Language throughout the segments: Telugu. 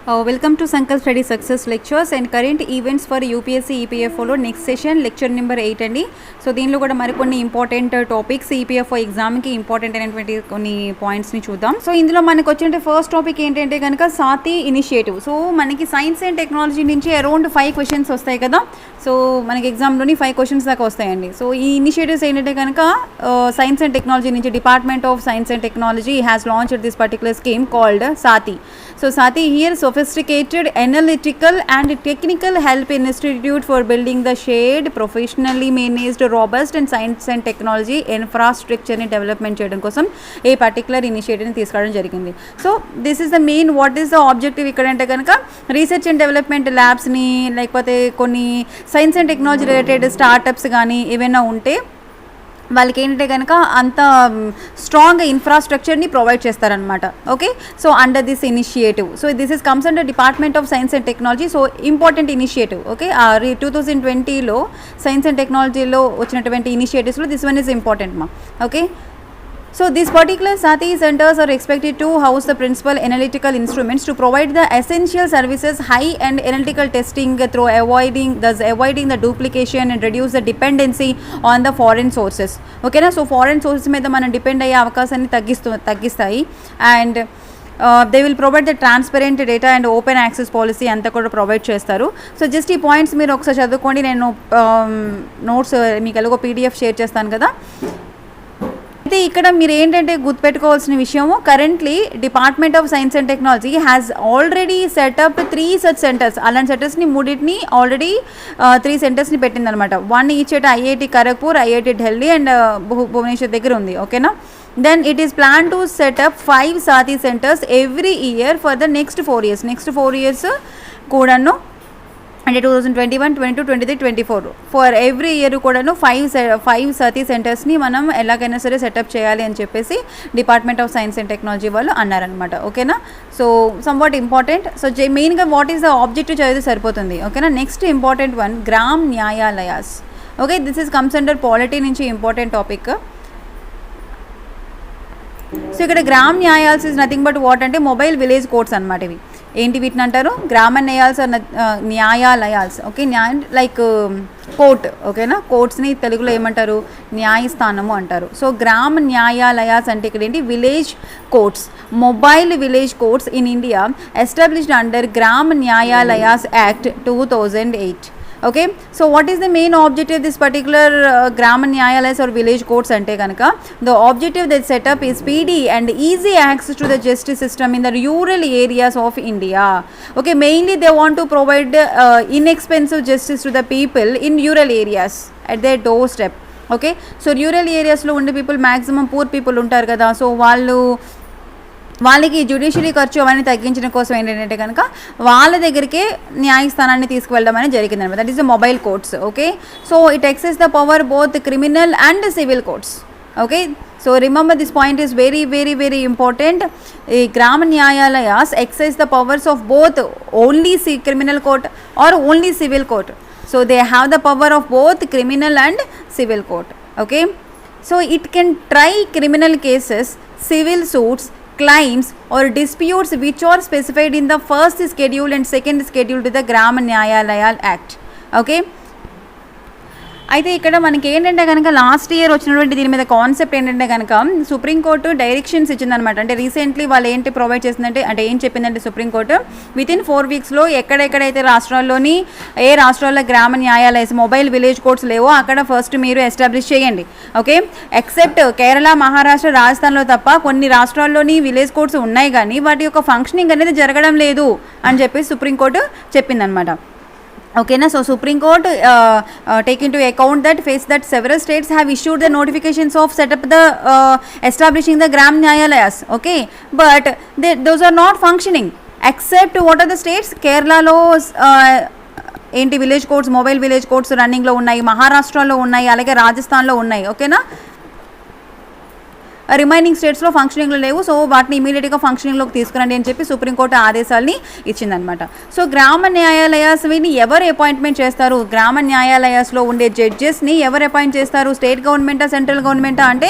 Welcome to Sankalp Study Success Lectures and current events for UPSC EPFO లో నెక్స్ట్ సెషన్ లెక్చర్ నెంబర్ 8 అండి. సో దీనిలో కూడా మరికొన్ని ఇంపార్టెంట్ టాపిక్స్ ఈపీఎఫ్ఓ ఎగ్జామ్కి ఇంపార్టెంట్ అయినటువంటి కొన్ని పాయింట్స్ని చూద్దాం. సో ఇందులో మనకు వచ్చిన ఫస్ట్ టాపిక్ ఏంటంటే కనుక సాతి ఇనిషియేటివ్. సో మనకి సైన్స్ అండ్ టెక్నాలజీ నుంచి అరౌండ్ 5 క్వశ్చన్స్ వస్తాయి కదా. సో మనకి ఎగ్జామ్లోని 5 క్వశ్చన్స్ దాకా వస్తాయండి. సో ఈ ఇనిషియేటివ్స్ ఏంటంటే కనుక సైన్స్ అండ్ టెక్నాలజీ నుంచి department of science and technology has launched this particular scheme called SATHI. So Sati here sophisticated analytical and technical help institute for building the shared professionally managed robust and science and technology infrastructure ni development చేయడం కోసం ఏ పర్టికులర్ ఇనిషియేటివ్ని తీసుకోవడం జరిగింది. So this is the main what is the objective ఇక్కడ అంటే కనుక రీసెర్చ్ అండ్ డెవలప్మెంట్ ల్యాబ్స్ని లేకపోతే కొన్ని science and technology related startups కానీ ఏవైనా ఉంటే వాళ్ళకి ఏంటంటే కనుక అంత స్ట్రాంగ్ ఇన్ఫ్రాస్ట్రక్చర్ని ప్రొవైడ్ చేస్తారనమాట. Okay, so under this initiative. So this is comes under department of science and technology. So important initiative. Okay, 2020లో సైన్స్ అండ్ టెక్నాలజీలో వచ్చినటువంటి ఇనిషియేటివ్స్లో దిస్ వన్ ఈజ్ ఇంపార్టెంట్ మా. Okay, so these particular Sati centers are expected to house the principal analytical instruments to provide the essential services, high and analytical testing through avoiding the duplication and reduce the dependency on the foreign sources. Okay na, so foreign sources మీద మనం డిపెండ్ అయ్యే అవకాశాన్ని తగ్గిస్తాయి. And they will provide the transparent data and open access policy అంతా కూడా ప్రొవైడ్ చేస్తారు. సో జస్ట్ ఈ పాయింట్స్ మీరు ఒకసారి చదువుకోండి. నేను నోట్స్ మీకు ఎలాగో పీడిఎఫ్ షేర్ చేస్తాను కదా. అయితే ఇక్కడ మీరు ఏంటంటే గుర్తుపెట్టుకోవాల్సిన విషయము, currently department of science and technology has already setup 3 such centres. అలాంటి సెంటర్స్ని మూడింటిని ఆల్రెడీ 3 సెంటర్స్ని పెట్టిందనమాట. 1 each IIT Kharagpur, IIT Delhi and Bhubaneswar దగ్గర ఉంది. ఓకేనా, then it is planned to set up 5 Sati centers every year for the next 4 years. Next 4 years కూడాను అంటే 2021, 22, 23, 24 ఫర్ ఎవ్రీ ఇయర్ కూడాను 5 సతీ సెంటర్స్ని మనం ఎలాగైనా సరే సెటప్ చేయాలి అని చెప్పేసి department of science and technology వాళ్ళు అన్నారనమాట. ఓకేనా, సో సమ్వాట్ ఇంపార్టెంట్. సో మెయిన్గా వాట్ ఈస్ ద ఆబ్జెక్టివ్ చదివితే సరిపోతుంది. ఓకేనా, నెక్స్ట్ ఇంపార్టెంట్ వన్ గ్రామ్ న్యాయాలయాస్. Okay, this is comes under polity నుంచి ఇంపార్టెంట్ టాపిక్. సో ఇక్కడ గ్రామ్ న్యాయాల్స్ ఇస్ నథింగ్ బట్ వాట్ అంటే మొబైల్ విలేజ్ కోర్ట్స్ అనమాట. ఇవి ఏంటి వీటిని అంటారు? గ్రామ న్యాయాలయాల్స్. Okay, like court. ఓకేనా, కోర్ట్స్ని తెలుగులో ఏమంటారు? న్యాయస్థానము అంటారు. సో గ్రామ న్యాయాలయాస్ అంటే ఇక్కడ ఏంటి? Village courts. Mobile village courts in India established under Grama న్యాయాలయాస్ act 2008. Okay, so what is the main objective this particular Grama న్యాయాలయాస్ ఆర్ విలేజ్ కోర్ట్స్ అంటే కనుక the objective that setup is speedy and easy access to the justice system in the rural areas of India. Okay, mainly they want to provide inexpensive justice to the people in rural areas at their door step. Okay, so rural ఏరియాస్లో ఉండే పీపుల్ మ్యాక్సిమం పూర్ పీపుల్ ఉంటారు కదా. సో వాళ్ళకి జ్యుడిషియరీ ఖర్చు అవన్నీ తగ్గించడం కోసం ఏంటంటే కనుక వాళ్ళ దగ్గరికే న్యాయస్థానాన్ని తీసుకువెళ్ళడం అనేది జరిగిందనమాట. That is the mobile courts. Okay, so it excess the power both criminal and civil courts. Okay, so remember this point is very very very important. ఈ గ్రామ న్యాయాలయాస్ exercises the powers of both only criminal court or only civil court. So they have the power of both criminal and civil court. Okay, so it can try criminal cases, civil suits, claims or disputes which are specified in the first schedule and second schedule to the Gram Nyayalaya Act. Okay, అయితే ఇక్కడ మనకి ఏంటంటే కనుక లాస్ట్ ఇయర్ వచ్చినటువంటి దీని మీద కాన్సెప్ట్ ఏంటంటే కనుక సుప్రీంకోర్టు డైరెక్షన్స్ ఇచ్చిందనమాట. అంటే రీసెంట్లీ వాళ్ళు ఏంటి ప్రొవైడ్ చేసిందంటే అంటే ఏం చెప్పిందంటే సుప్రీంకోర్టు వితిన్ 4 weeksలో ఎక్కడెక్కడైతే రాష్ట్రాల్లోని ఏ రాష్ట్రాల్లో గ్రామ న్యాయాలయాస్ మొబైల్ విలేజ్ కోర్ట్స్ లేవో అక్కడ ఫస్ట్ మీరు ఎస్టాబ్లిష్ చేయండి. ఓకే, ఎక్సెప్ట్ కేరళ, మహారాష్ట్ర, రాజస్థాన్లో తప్ప కొన్ని రాష్ట్రాల్లోని విలేజ్ కోర్ట్స్ ఉన్నాయి కానీ వాటి యొక్క ఫంక్షనింగ్ అనేది జరగడం లేదు అని చెప్పి సుప్రీంకోర్టు చెప్పిందనమాట. ఓకేనా, so supreme court take in to account that face that several states have issued the notifications of setup the establishing the Gram న్యాయాలయాస్. Okay, but those are not functioning except what are the states? కేరళలో ఏంటి village courts, mobile village courts రన్నింగ్లో ఉన్నాయి, మహారాష్ట్రలో ఉన్నాయి, అలాగే రాజస్థాన్లో ఉన్నాయి. ఓకేనా, రిమైనింగ్ స్టేట్స్లో ఫంక్షనింగ్లో లేవు. సో వాటిని ఇమీడియట్గా ఫంక్షనింగ్లోకి తీసుకురండి అని చెప్పి సుప్రీంకోర్టు ఆదేశాలని ఇచ్చిందనమాట. సో గ్రామ న్యాయాలయాస్ని ఎవరు అపాయింట్మెంట్ చేస్తారు? గ్రామ న్యాయాలయాస్లో ఉండే జడ్జెస్ని ఎవరు అపాయింట్ చేస్తారు? స్టేట్ గవర్నమెంటా, సెంట్రల్ గవర్నమెంటా అంటే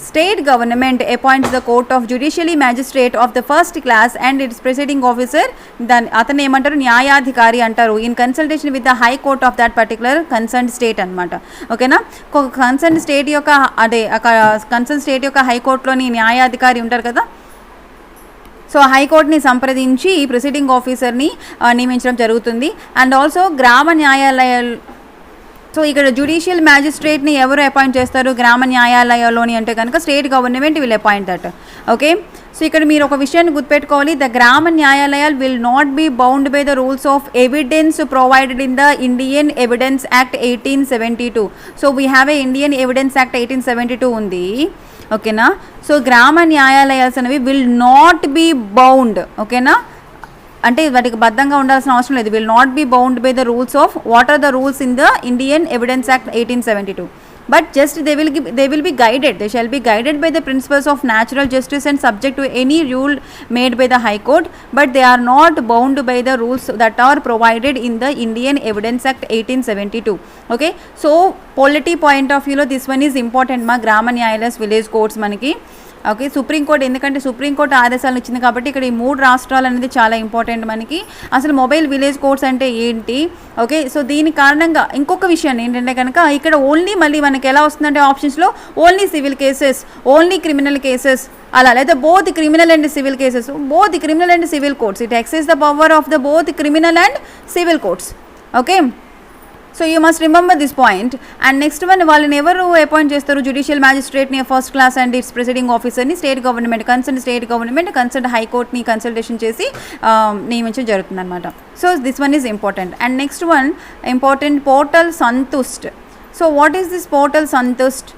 State government appoints the court of judiciary magistrate of the first class and its presiding officer, దాని అతను ఏమంటారు, న్యాయాధికారి అంటారు, in consultation with the high court of that particular concern state అనమాట. ఓకేనా, కన్సర్న్ స్టేట్ యొక్క అదే కన్సర్న్ స్టేట్ యొక్క హైకోర్టులోని న్యాయాధికారి ఉంటారు కదా, సో హైకోర్టుని సంప్రదించి ప్రిసైడింగ్ ఆఫీసర్ని నియమించడం జరుగుతుంది. అండ్ ఆల్సో గ్రామ న్యాయాలయాలు, సో ఇక్కడ జ్యుడిషియల్ మ్యాజిస్ట్రేట్ని ఎవరు అపాయింట్ చేస్తారు గ్రామ న్యాయాలయాల్లోని అంటే కనుక state government will appoint that. Okay, so ఇక్కడ మీరు ఒక విషయాన్ని గుర్తుపెట్టుకోవాలి, ద గ్రామ న్యాయాలయాలు will not be bound by the rules of evidence provided in the Indian evidence act 1872. So we have a Indian evidence act 1872 ఉంది. ఓకేనా, సో గ్రామ న్యాయాలయాలు అనేవి విల్ నాట్ బీ బౌండ్, ఓకేనా, అంటే వాటికి బద్ధంగా ఉండాల్సిన అవసరం లేదు. Will not be bound by the rules of what are the rules in the Indian evidence act 1872, but just they will be guided, they shall be guided by the principles of natural justice and subject to any rule made by the high court, but they are not bound by the rules that are provided in the Indian evidence act 1872. okay, so polity point of view lo this one is important ma grama nyayalayas village courts maniki. Okay, supreme court, ఎందుకంటే సుప్రీంకోర్టు ఆదేశాలను ఇచ్చింది కాబట్టి ఇక్కడ ఈ 3 రాష్ట్రాలు అనేది చాలా ఇంపార్టెంట్ మనకి. అసలు మొబైల్ విలేజ్ కోర్ట్స్ అంటే ఏంటి, ఓకే, సో దీని కారణంగా ఇంకొక విషయాన్ని ఏంటంటే కనుక ఇక్కడ ఓన్లీ మళ్ళీ మనకి ఎలా వస్తుందంటే ఆప్షన్స్లో only civil cases, only criminal cases అలా, లేదా both criminal and civil cases, both criminal and civil courts, it excess the power of the both criminal and civil courts. Okay, so you must remember this point. And next one, వాళ్ళని ఎవరు అపాయింట్ చేస్తారు, జ్యుడిషియల్ మ్యాజిస్ట్రేట్ని first class and its presiding ఆఫీసర్ని state government, concern state government concern హైకోర్ట్ని కన్సల్టేషన్ చేసి నియమించడం జరుగుతుంది అనమాట. So this one is important. And next one important, portal Santusht. So what is this portal Santusht?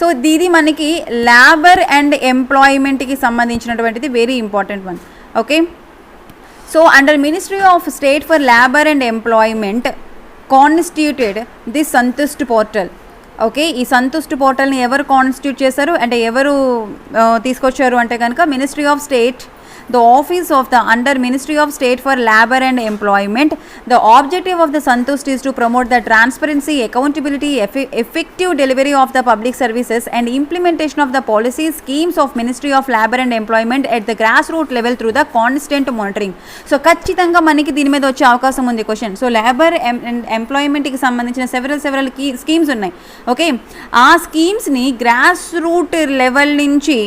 So ఇది మనకి లేబర్ అండ్ ఎంప్లాయ్మెంట్కి సంబంధించినటువంటిది, very important one. Okay, so under ministry of state for labour and employment constituted this Santusht portal. Okay, ఈ సంతుష్ట్ పోర్టల్ని ఎవరు కాన్స్టిట్యూట్ చేశారు అంటే ఎవరు తీసుకొచ్చారు అంటే కనుక ministry of state, the office of the under Ministry of State for Labor and Employment. The objective of the Santusht is to promote the transparency, accountability, effective delivery of the public services and implementation of the policies, schemes of Ministry of Labor and Employment at the grassroots level through the constant monitoring. So ఖచ్చితంగా మనకి దీని మీద వచ్చే అవకాశం ఉంది క్వశ్చన్. సో లేబర్ అండ్ ఎంప్లాయ్మెంట్కి సంబంధించిన సెవరల్ కీ స్కీమ్స్ ఉన్నాయి. ఓకే, ఆ స్కీమ్స్ని గ్రాస్ రూట్ లెవెల్ నుంచి,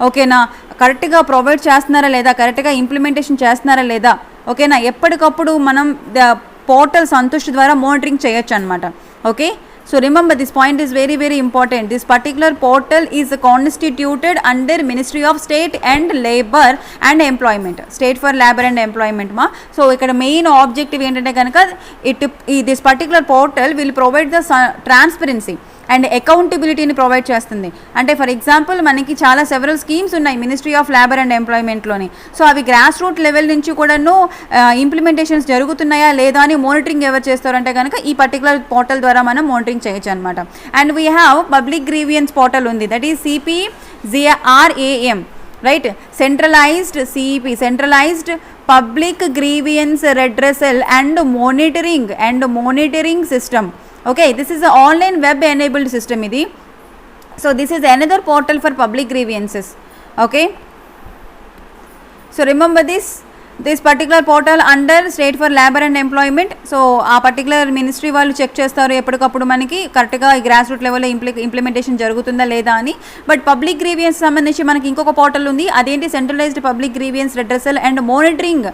ఓకేనా, కరెక్ట్గా ప్రొవైడ్ చేస్తున్నారా లేదా, కరెక్ట్గా ఇంప్లిమెంటేషన్ చేస్తున్నారా లేదా, ఓకేనా, ఎప్పటికప్పుడు మనం పోర్టల్ సంతుష్ట్ ద్వారా మానిటరింగ్ చేయొచ్చు అనమాట. Okay, so remember this point is very very important. This particular portal is constituted under ministry of state and labour and employment, state for labour and employment మా. సో ఇక్కడ మెయిన్ ఆబ్జెక్టివ్ ఏంటంటే కనుక this particular portal will provide the transparency and అకౌంటబిలిటీని ప్రొవైడ్ చేస్తుంది. అంటే ఫర్ ఎగ్జాంపుల్ మనకి చాలా సెవరల్ స్కీమ్స్ ఉన్నాయి మినిస్ట్రీ ఆఫ్ లేబర్ అండ్ ఎంప్లాయ్మెంట్లోని. సో అవి గ్రాస్ రూట్ లెవెల్ నుంచి కూడాను ఇంప్లిమెంటేషన్స్ జరుగుతున్నాయా లేదా అని మానిటరింగ్ ఎవరు చేస్తారంటే కనుక ఈ పర్టికులర్ పోర్టల్ ద్వారా మనం మానిటరింగ్ చేయొచ్చు అనమాట. And we have public grievance portal ఉంది, that is CPGRAM, right, centralised CEP, centralised public grievance redressal and monitoring system. Okay, this is an online web enabled system idi. So this is another portal for public grievances. Okay, so remember this particular portal under state for labor and employment. So ఆ పర్టికులర్ మినిస్ట్రీ వాళ్ళు చెక్ చేస్తారు ఎప్పటికప్పుడు మనకి కరెక్ట్గా గ్రాస్ రూట్ లెవెల్లో ఇంప్లిమెంటేషన్ జరుగుతుందా లేదా అని. బట్ పబ్లిక్ గ్రీవియన్స్ సంబంధించి మనకి ఇంకొక పోర్టల్ ఉంది, అదేంటి centralised public grievance redressal and monitoring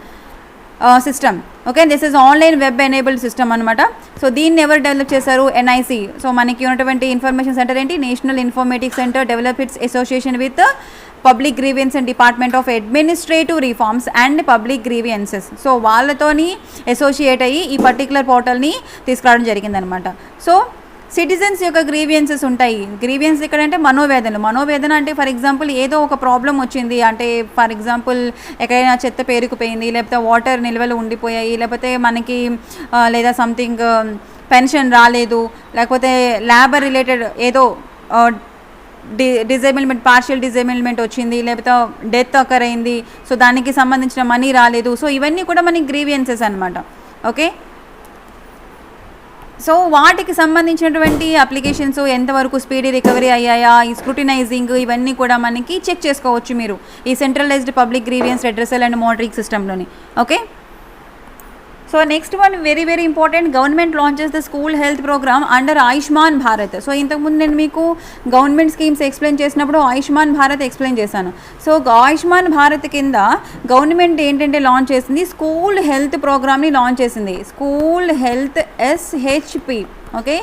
system. Okay, this is online web enabled system అనమాట. సో దీన్ని ఎవరు డెవలప్ చేశారు, NIC. సో మనకి ఉన్నటువంటి ఇన్ఫర్మేషన్ సెంటర్ ఏంటి, national informatics centre, develop its association with public grievance and department of administrative reforms and public grievances. So వాళ్ళతోని అసోసియేట్ అయ్యి ఈ పర్టికులర్ పోర్టల్ని తీసుకురావడం జరిగిందనమాట. సో సిటిజన్స్ యొక్క గ్రీవియన్సెస్ ఉంటాయి. గ్రీవియన్స్ ఇక్కడ అంటే మనోవేదన అంటే ఫర్ ఎగ్జాంపుల్ ఏదో ఒక ప్రాబ్లం వచ్చింది అంటే ఫర్ ఎగ్జాంపుల్ ఎక్కడైనా చెత్త పేరుకుపోయింది, లేకపోతే వాటర్ నిల్వలు ఉండిపోయాయి, లేకపోతే మనకి లేదా సంథింగ్ పెన్షన్ రాలేదు, లేకపోతే లేబర్ రిలేటెడ్ ఏదో డిజేబుల్మెంట్, పార్షియల్ డిజేబుల్మెంట్ వచ్చింది, లేకపోతే డెత్ అకర్ అయింది, సో దానికి సంబంధించిన మనీ రాలేదు. సో ఇవన్నీ కూడా మనకి గ్రీవియన్సెస్ అనమాట. ఓకే, సో వాటికి సంబంధించినటువంటి అప్లికేషన్స్ ఎంతవరకు స్పీడీ రికవరీ అయ్యాయా, ఈ స్క్రూటినైజింగ్ ఇవన్నీ కూడా మనకి చెక్ చేసుకోవచ్చు మీరు ఈ centralised public grievance redressal and monitoring సిస్టంలోని. Okay, so next one very very important, government launches the school health programme under Ayushman Bharat. So ఇంతకుముందు నేను మీకు గవర్నమెంట్ స్కీమ్స్ ఎక్స్ప్లెయిన్ చేసినప్పుడు ఆయుష్మాన్ భారత్ ఎక్స్ప్లెయిన్ చేశాను. సో ఆయుష్మాన్ భారత్ కింద గవర్నమెంట్ ఏంటంటే లాంచ్ చేసింది, స్కూల్ హెల్త్ ప్రోగ్రామ్ని లాంచ్ చేసింది. School health SHP, okay,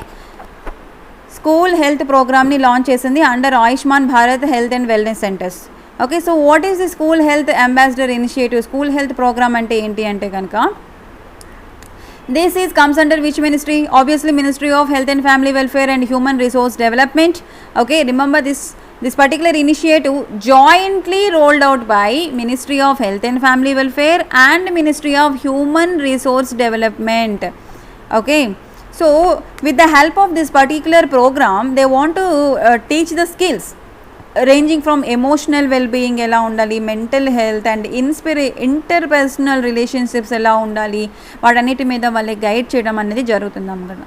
school health ప్రోగ్రామ్ని లాంచ్ చేసింది under Ayushman Bharat health and wellness centres. Okay, so what is the school health ambassador initiative? School health programme అంటే ఏంటి అంటే కనుక, this is comes under which ministry? Obviously Ministry of Health and Family Welfare and Human Resource Development. Okay, remember this particular initiative jointly rolled out by Ministry of Health and Family Welfare and Ministry of Human Resource Development. Okay, so with the help of this particular program they want to teach the skills ranging from emotional wellbeing ఎలా ఉండాలి, mental health and interpersonal relationships ఎలా ఉండాలి, వాటన్నిటి మీద వాళ్ళకి గైడ్ చేయడం అనేది జరుగుతుంది అన్నమాట.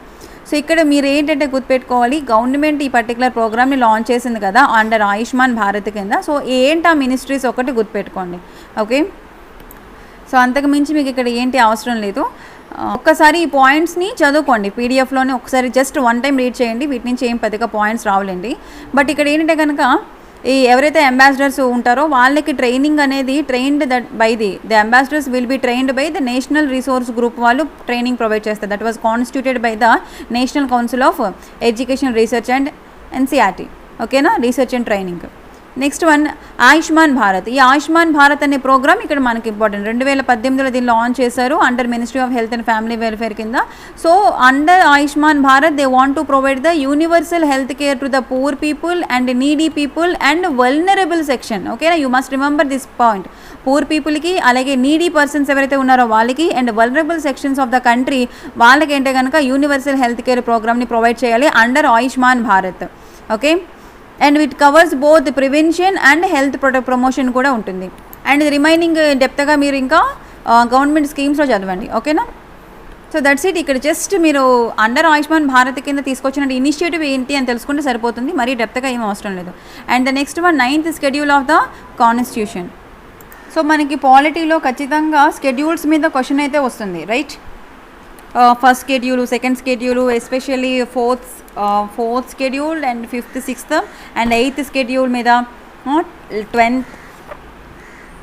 సో ఇక్కడ మీరు ఏంటంటే గుర్తుపెట్టుకోవాలి, గవర్నమెంట్ ఈ పర్టికులర్ ప్రోగ్రామ్ని లాంచ్ చేసింది కదా అండర్ ఆయుష్మాన్ భారత్ కింద. సో ఏంటి ఆ మినిస్ట్రీస్ ఒకటి గుర్తుపెట్టుకోండి. ఓకే, సో అంతకు మించి మీకు ఇక్కడ ఏంటి అవసరం లేదు. ఒక్కసారి ఈ పాయింట్స్ని చదువుకోండి పీడిఎఫ్లోనే, ఒకసారి జస్ట్ వన్ టైం రీడ్ చేయండి, వీటి నుంచి ఏం పెద్దగా పాయింట్స్ రావాలండి. బట్ ఇక్కడ ఏంటంటే కనుక ఈ ఎవరైతే అంబాసిడర్స్ ఉంటారో వాళ్ళకి ట్రైనింగ్ అనేది trained that by the ambassadors will be trained by the national resource group వాళ్ళు ట్రైనింగ్ ప్రొవైడ్ చేస్తారు. That was constituted by the national council of education research and NCERT. ఓకేనా, research and training. Next one Ayushman Bharat. ఈ ఆయుష్మాన్ భారత్ అనే ప్రోగ్రామ్ ఇక్కడ మనకి ఇంపార్టెంట్. 2018లో దీన్ని లాంచ్ చేశారు under ministry of health and family welfare కింద. So under Ayushman Bharat they want to provide the universal health care to the poor people and needy people and vulnerable section. ఓకేనా, you must remember this point. Poor పీపుల్కి అలాగే నీడీ పర్సన్స్ ఎవరైతే ఉన్నారో వాళ్ళకి and vulnerable sections of the country వాళ్ళకి ఏంటంటే కనుక యూనివర్సల్ హెల్త్ కేర్ ప్రోగ్రామ్ని ప్రొవైడ్ చేయాలి under Ayushman Bharat. Okay, and it covers both prevention and health promotion కూడా ఉంటుంది. అండ్ రిమైనింగ్ డెప్త్గా మీరు ఇంకా గవర్నమెంట్ స్కీమ్స్లో చదవండి. ఓకేనా, సో దట్స్ ఇట్. ఇక్కడ జస్ట్ మీరు అండర్ ఆయుష్మాన్ భారత్ కింద తీసుకొచ్చిన ఇనిషియేటివ్ ఏంటి అని తెలుసుకుంటే సరిపోతుంది, మరీ డెప్త్గా ఏం అవసరం లేదు. And the next one 9th schedule of the constitution. So మనకి పాలిటీలో ఖచ్చితంగా స్కెడ్యూల్స్ మీద క్వశ్చన్ అయితే వస్తుంది, right? First schedule, second schedule, especially fourth schedule and 5th 6th and 8th schedule మీద,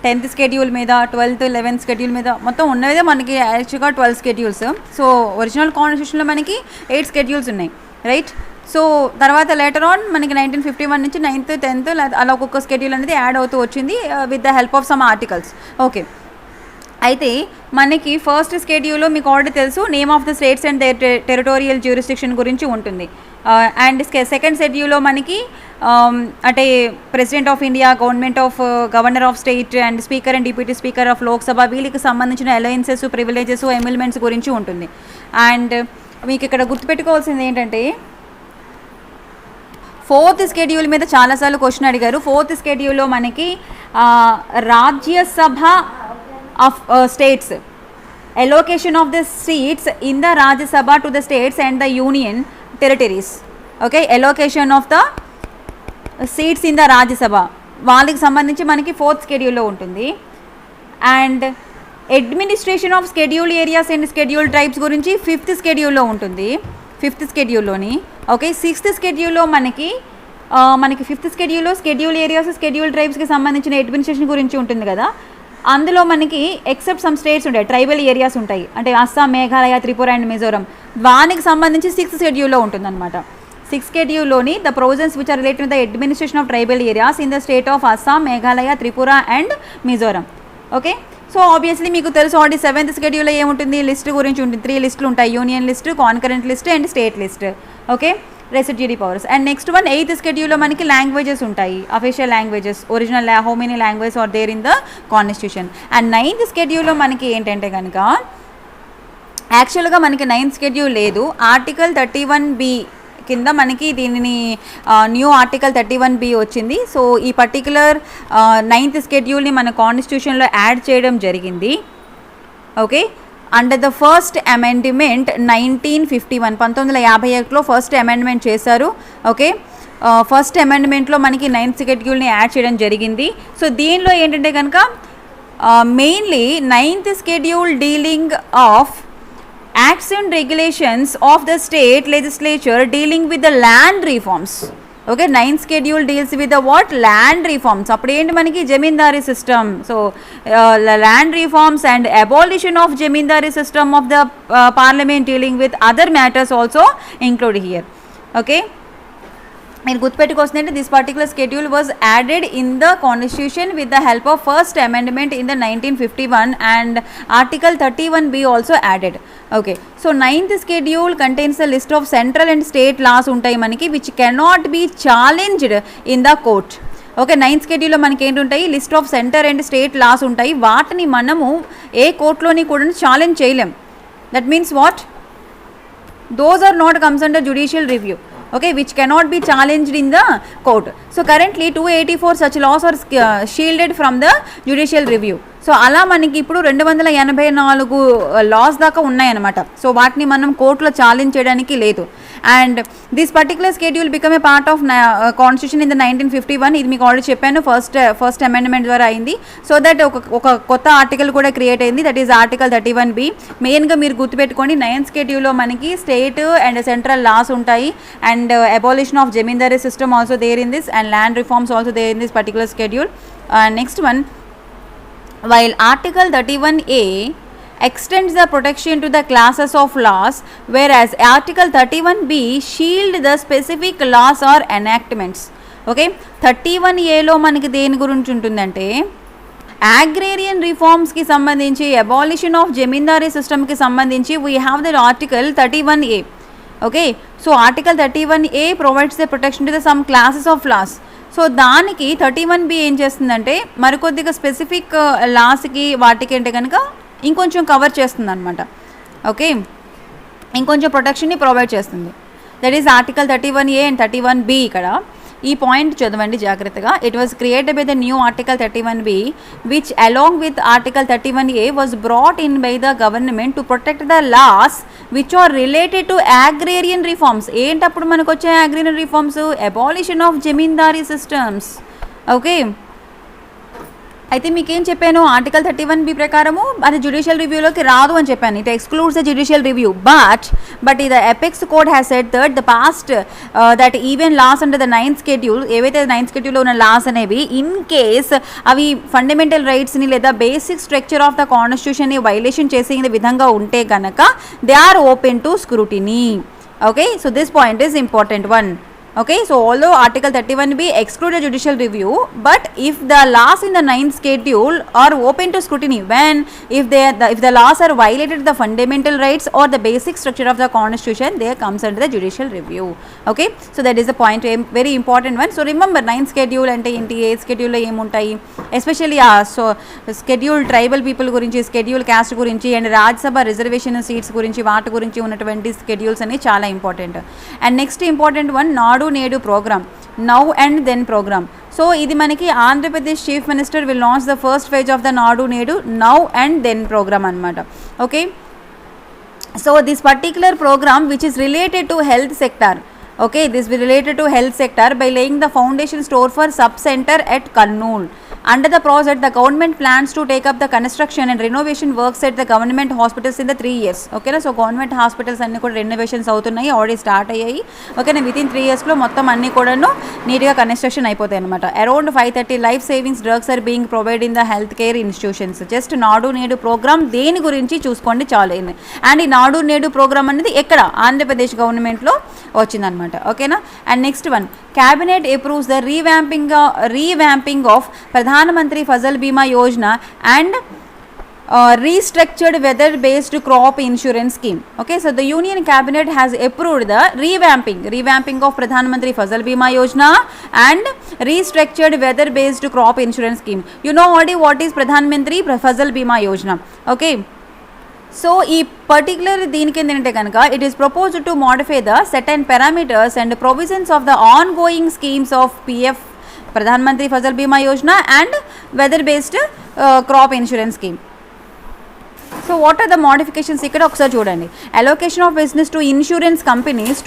10th షెడ్యూల్ మీద, 12th 11th షెడ్యూల్ మీద మొత్తం ఉన్నదే మనకి యాక్చువల్గా 12 షెడ్యూల్స్. సో ఒరిజినల్ కాన్స్టిట్యూషన్లో మనకి 8 షెడ్యూల్స్ ఉన్నాయి, రైట్? సో తర్వాత లేటర్ ఆన్ మనకి 1951 నుంచి 9th 10th అలా ఒక్కొక్క షెడ్యూల్ అనేది యాడ్ అవుతూ వచ్చింది with the help of some articles. Okay, అయితే మనకి ఫస్ట్ షెడ్యూల్లో మీకు ఆల్రెడీ తెలుసు name of the states and territorial jurisdiction గురించి ఉంటుంది. అండ్ సెకండ్ షెడ్యూల్లో మనకి అంటే president of India, governor of state and speaker and deputy speaker of Lok Sabha వీళ్ళకి సంబంధించిన అలయన్సెస్, ప్రివిలేజెస్, ఎమిల్మెంట్స్ గురించి ఉంటుంది. అండ్ మీకు ఇక్కడ గుర్తుపెట్టుకోవాల్సింది ఏంటంటే 4th షెడ్యూల్ మీద చాలాసార్లు క్వశ్చన్ అడిగారు. 4th షెడ్యూల్లో మనకి Rajya Sabha of states, allocation of the seats in the Rajya Sabha to the states and the union territories. Okay, allocation of the seats in the Rajya Sabha వాళ్ళకి సంబంధించి మనకి 4th షెడ్యూల్లో ఉంటుంది. And administration of schedule areas and schedule tribes గురించి 5th షెడ్యూల్లో ఉంటుంది, 5th షెడ్యూల్లోని. ఓకే, 6th షెడ్యూల్లో మనకి 5th షెడ్యూల్లో షెడ్యూల్ ఏరియాస్, షెడ్యూల్ ట్రైబ్స్కి సంబంధించిన అడ్మినిస్ట్రేషన్ గురించి ఉంటుంది కదా. అందులో మనకి ఎక్సెప్ట్ సమ్ స్టేట్స్ ఉంటాయి, ట్రైబల్ ఏరియాస్ ఉంటాయి, అంటే అస్సాం, మేఘాలయ, త్రిపుర అండ్ మిజోరం. దానికి సంబంధించి 6th షెడ్యూల్లో ఉంటుందన్నమాట. 6th షెడ్యూల్లోని the provisions which are related the administration of tribal areas in the state of Assam, Meghalaya, Tripura and Mizoram. Okay, so obviously మీకు తెలుసు ఆల్రెడీ 7th షెడ్యూల్లో ఏముంటుంది, లిస్ట్ గురించి ఉంటుంది. 3 లిస్టులు ఉంటాయి, union list, concurrent list and state list. Okay, residuary powers. And next one 8th షెడ్యూల్లో మనకి లాంగ్వేజెస్ ఉంటాయి, official languages, original how many language are there in the constitution. And 9th షెడ్యూల్లో మనకి ఏంటంటే కనుక యాక్చువల్గా మనకి 9th షెడ్యూల్ లేదు, ఆర్టికల్ 31B కింద మనకి దీనిని న్యూ ఆర్టికల్ 31B వచ్చింది. సో ఈ పర్టికులర్ 9th షెడ్యూల్ని మన కాన్స్టిట్యూషన్లో యాడ్ చేయడం జరిగింది. Okay, under the first amendment 1951 1951లో ఫస్ట్ అమెండ్మెంట్ చేశారు. ఓకే, ఫస్ట్ అమెండ్మెంట్లో మనకి 9th షెడ్యూల్ని యాడ్ చేయడం జరిగింది. సో దీనిలో ఏంటంటే కనుక mainly 9th schedule dealing of acts and regulations of the state legislature dealing with the land reforms. Okay, 9th schedule deals with the what? Land reforms. అప్పుడు ఏంటి మనకి zamindari system. So land reforms and abolition of zamindari system of the parliament dealing with other matters also included here. Okay, మీరు గుర్తుపెట్టుకోవాల్సిందంటే this particular schedule was added in the constitution with the help of first amendment in the 1951 and article 31B also added. Okay, so 9th schedule contains the list of central and state laws ఉంటాయి మనకి which cannot be challenged in the court. Okay, 9th షెడ్యూల్లో మనకి ఏంటుంటాయి? List of centre and state laws ఉంటాయి. వాటిని మనము ఏ కోర్టులోని కూడా ఛాలెంజ్ చేయలేం. That means what? Those are not comes under judicial review. Okay, which cannot be challenged in the court. So currently 284 such laws are shielded from the judicial review. So అలా మనకి ఇప్పుడు 284 లాస్ దాకా ఉన్నాయన్నమాట. సో వాటిని మనం కోర్టులో ఛాలెంజ్ చేయడానికి లేదు. And this particular schedule become a part of constitution in the 1951. ఇది మీకు ఆల్రెడీ చెప్పాను, ఫస్ట్ అమెండ్మెంట్ ద్వారా అయింది. సో దట్ ఒక కొత్త ఆర్టికల్ కూడా క్రియేట్ అయింది, దట్ ఈస్ ఆర్టికల్ 31B. మెయిన్గా మీరు గుర్తుపెట్టుకోండి, 9th షెడ్యూల్లో మనకి స్టేట్ అండ్ సెంట్రల్ లాస్ ఉంటాయి. And abolition of zamindari system also there in this and land reforms also there in this particular schedule. Next one, while Article 31A extends the protection to the classes of laws, whereas Article 31B shield the specific laws or enactments. Okay, 31Aలో మనకి దేని గురించి ఉంటుందంటే అగ్రేరియన్ రిఫార్మ్స్కి సంబంధించి, అబాలిషన్ ఆఫ్ జమీందారీ సిస్టమ్కి సంబంధించి we have the article 31A. Okay, so article 31A provides the protection to the some classes of laws. So దానికి 31B ఏం చేస్తుందంటే మరికొద్దిగా స్పెసిఫిక్ లాస్కి వాటికి అంటే కనుక ఇంకొంచెం కవర్ చేస్తుంది అనమాట. ఓకే, ఇంకొంచెం ప్రొటెక్షన్ని ప్రొవైడ్ చేస్తుంది. That is article 31A and 31B. ఇక్కడ ఈ పాయింట్ చదవండి జాగ్రత్తగా. It was created by the new article 31B which along with article 31A was brought in by the government to protect the laws which are related to agrarian reforms. ఏంటప్పుడు మనకు వచ్చే agrarian reforms? Abolition of zamindari systems. Okay, అయితే మీకేం చెప్పాను? ఆర్టికల్ 31B ప్రకారము అది జ్యుడిషియల్ రివ్యూలోకి రాదు అని చెప్పాను. It excludes the judicial review. But the apex court has said that the past that even laws under the 9th schedule, ఏవైతే 9th షెడ్యూల్లో ఉన్న లాస్ అనేవి ఇన్ కేస్ అవి ఫండమెంటల్ రైట్స్ని లేదా బేసిక్ స్ట్రక్చర్ ఆఫ్ ద కాన్స్టిట్యూషన్ని వైలేషన్ చేసే విధంగా ఉంటే కనుక they are open to scrutiny. Okay, so this point is important one. Okay, so although Article 31B excludes judicial review, but if the laws in the 9th schedule are open to scrutiny, when if the laws are violated the fundamental rights or the basic structure of the constitution, there comes under the judicial review. Okay, so that is the point, a very important one. So remember 9th schedule ante enti, 8th schedule lo em untayi, especially so schedule tribal people gurinchi, schedule caste gurinchi and Rajya Sabha reservation seats gurinchi vaati gurinchi unnatuvanti schedules ani chaala important. And next important one, Nadu Nedu programme, now and then programme. So ఇది మనకి Andhra Pradesh chief minister will launch the first phase of the Nadu Nedu now and then programme అనమాట. Okay, so this particular programme which is related to health sector. Okay, this is related to health sector by laying the foundation stone for sub-center at Kurnool. Under the project, the government plans to take up the construction and renovation works at the government hospitals in the 3 years. Okay, so government hospitals anni kuda renovations avutunnayi, already start ayyayi. Okay, within 3 years lo mottham anni kodanu neat ga construction అయిపోతాయి అన్నమాట. Around 530 life savings drugs are being provided in the healthcare institutions. Just నాడు నేడు ప్రోగ్రామ్ దేని గురించి చూసుకోండి చాలు. అండ్ ఈ నాడు నేడు ప్రోగ్రామ్ అనేది ఎక్కడ? ఆంధ్రప్రదేశ్ గవర్నమెంట్లో వచ్చిందన్నమాట. ఓకేనా. And next one, cabinet approves the revamping of ప్రధానమంత్రి Fasal Bima Yojana and restructured weather based crop insurance scheme. Okay, so the union cabinet has approved the revamping of Pradhan Mantri Fasal Bima Yojana and restructured weather based crop insurance scheme. You know already what is Pradhan Mantri Fasal Bima Yojana. Okay, so ఈ పర్టికులర్ దీనికి ఏంటంటే కనుక it is proposed to modify the certain parameters and provisions of the ongoing schemes of PF Pradhan Mantri Fasal Bima Yojana and weather based crop insurance scheme. So what are the modifications ఇక్కడ ఒకసారి చూడండి. Allocation of business to insurance companies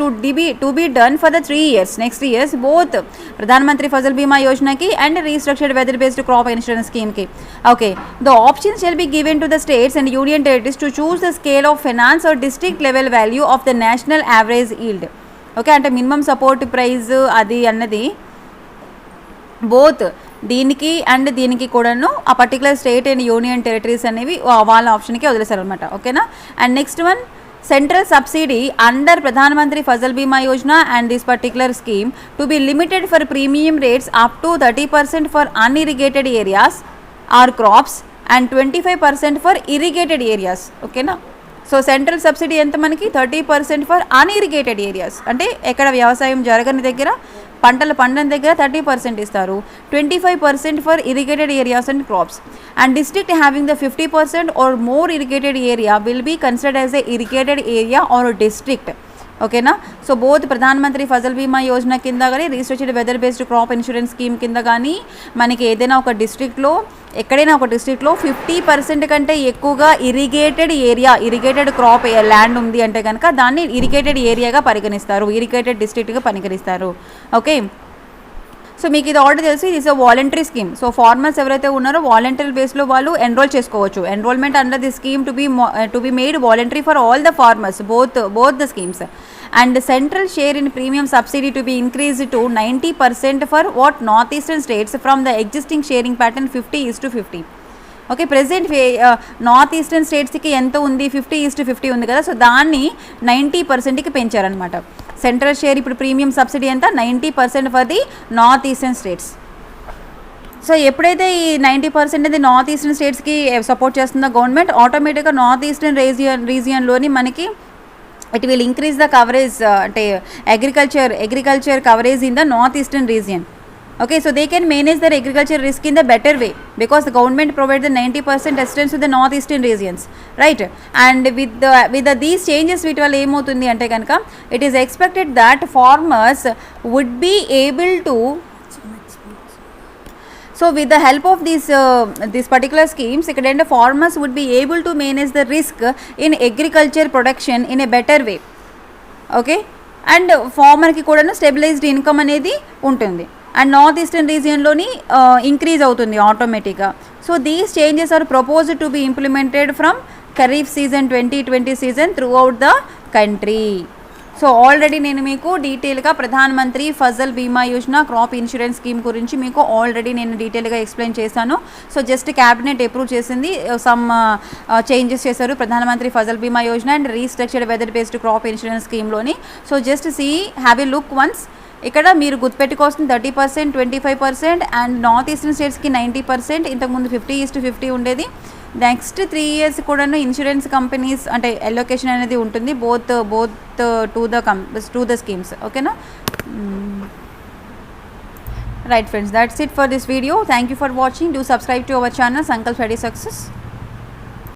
to be done for the 3 years next years both Pradhan Mantri Fasal Bima యోజనకి and restructured weather based crop insurance స్కీమ్కి. Okay, the option shall be given to the states and union territories to choose the scale of finance or district level value of the national average yield. Okay, అంటే మినిమం సపోర్ట్ ప్రైస్ అది అన్నది బోత్ దీనికి అండ్ దీనికి కూడాను ఆ particular state and union territories అనేవి వాళ్ళ ఆప్షన్కి వదిలేశారు అనమాట. ఓకేనా. And next one, central subsidy under Pradhan Mantri Fasal Bima Yojana and this particular scheme to be limited for premium rates up to 30% for unirrigated areas or crops and 25% for irrigated areas. ఓకేనా. సో సెంట్రల్ సబ్సిడీ ఎంత మనకి 30% ఫర్ అన్ఇరిగేటెడ్ ఏరియాస్, అంటే ఎక్కడ వ్యవసాయం జరగని దగ్గర పంటలు పండని దగ్గర 30% ఇస్తారు. 25% for irrigated areas and crops. And district having the 50% or more irrigated area will be considered as a irrigated area or district. ఓకేనా. సో బోత్ ప్రధానమంత్రి ఫసల్ బీమా యోజన కింద కానీ restructured weather based crop insurance scheme కింద కానీ మనకి ఏదైనా ఒక డిస్ట్రిక్ట్లో ఎక్కడైనా ఒక డిస్ట్రిక్ట్లో 50% కంటే ఎక్కువగా ఇరిగేటెడ్ క్రాప్ ల్యాండ్ ఉంది అంటే కనుక దాన్ని ఇరిగేటెడ్ ఏరియాగా పరిగణిస్తారు, ఇరిగేటెడ్ డిస్ట్రిక్ట్గా పరిగణిస్తారు. ఓకే, సో మీకు ఇది ఆల్రెడీ తెలుసు, ఇది వాలంటరీ స్కీమ్. సో ఫార్మర్స్ ఎవరైతే ఉన్నారో వాలంటరీ బేస్లో వాళ్ళు ఎన్రోల్ చేసుకోవచ్చు. Enrolment under the scheme to be made voluntary for all the farmers both the schemes. And central share in premium subsidy to be increase to 90% for what north eastern states from the existing sharing pattern 50:50. Okay, present north eastern స్టేట్స్కి ఎంత ఉంది, 50:50 ఉంది కదా. సో దాన్ని 90%కి పెంచారనమాట. సెంట్రల్ షేర్ ఇప్పుడు ప్రీమియం సబ్సిడీ ఎంత 90% for the north eastern states. So ఎప్పుడైతే ఈ 90% అనేది నార్త్ ఈస్టర్న్ స్టేట్స్కి సపోర్ట్ చేస్తుందో గవర్నమెంట్, ఆటోమేటిక్గా నార్త్ ఈస్టర్న్ రీజియన్లోని మనకి it will increase the coverage, అంటే agriculture coverage in the north eastern region. Okay, so they can manage their agriculture risk in the better way because the government provides the 90% assistance to the northeastern regions, right? And with these changes which will aim outundi ante kanaka it is expected that farmers would be able to, so with the help of these particular schemes ikkada farmers would be able to manage the risk in agriculture production in a better way. Okay, and farmer ki kuda stabilized income anedi untundi and north eastern రీజియన్లోని ఇంక్రీజ్ అవుతుంది ఆటోమేటిక్గా. So these changes are proposed to be implemented from kharif season 2020 season through the country. So already నేను మీకు డీటెయిల్గా ప్రధానమంత్రి Fasal Bima Yojana crop insurance scheme గురించి మీకు ఆల్రెడీ నేను డీటెయిల్గా ఎక్స్ప్లెయిన్ చేశాను. సో జస్ట్ క్యాబినెట్ అప్రూవ్ చేసింది, సమ్ చేంజెస్ చేశారు Pradhan Mantri Fasal Bima Yojana and restructured weather based crop insurance స్కీమ్లోని. So just have a look once. ఇక్కడ మీరు గుర్తుపెట్టుకోవాల్సింది 30%, 25% అండ్ నార్త్ ఈస్టర్న్ స్టేట్స్కి 90%. ఇంతకుముందు 50:50 ఉండేది. నెక్స్ట్ 3 years కూడాను ఇన్సూరెన్స్ కంపెనీస్ అంటే అలోకేషన్ అనేది ఉంటుంది బోత్ టు ద స్కీమ్స్. ఓకేనా. Right friends, that's it for this video. Thank you for watching. Do subscribe to our channel Sankalp study success.